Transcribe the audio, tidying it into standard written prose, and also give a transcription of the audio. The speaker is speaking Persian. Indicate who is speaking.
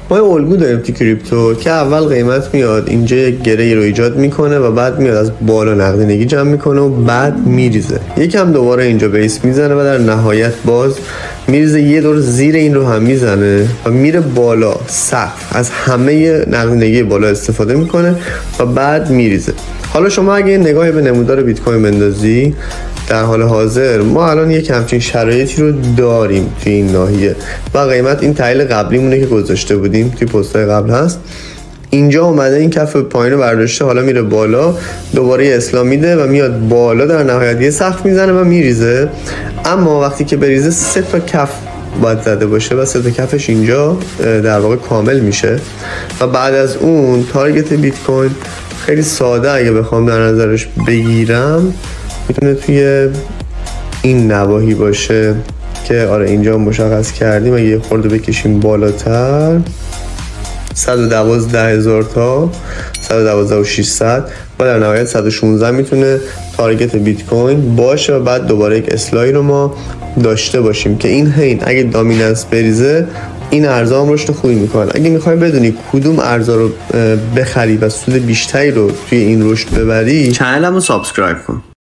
Speaker 1: ما یه الگو داریم تو کریپتو که اول قیمت میاد اینجا یک گره رو ایجاد میکنه و بعد میاد از بالا نقدینگی جمع میکنه و بعد میریزه، یکم دوباره اینجا بیس میزنه و در نهایت باز میریزه، یه دور زیر این رو هم میزنه و میره بالا سقف، از همه نقدینگی بالا استفاده میکنه و بعد میریزه. حالا شما اگه نگاهی به نمودار بیت کوین بندازی، در حال حاضر ما الان یک همچین شرایطی رو داریم توی این ناحیه و قیمت این تحلیل قبلی مونه که گذاشته بودیم توی پست‌های قبل هست، اینجا اومده این کف پایین رو برداشته، حالا میره بالا، دوباره اسلام میده و میاد بالا، در نهایت یه سقف میزنه و میریزه. اما وقتی که بریزه 3 تا کف باید زده باشه و 3 تا کفش اینجا در واقع کامل میشه و بعد از اون تارگت بیت کوین خیلی ساده اگه بخوام در نظرش بگیرم میتونه توی این نواحی باشه که آره اینجا مشخص کردیم. اگه یه خورده بکشیم بالاتر 112,000 تا 112,600 و در نهایت 116 میتونه تارگت بیت کوین باشه و بعد دوباره یک اسلای رو ما داشته باشیم که این هین اگه دامیننس بریزه این ارزها هم رشد خوبی میکنن. اگه میخوای بدونی کدوم ارزها رو بخری و سود بیشتری رو توی این رشد ببری، چنلمو سابسکرایب کن.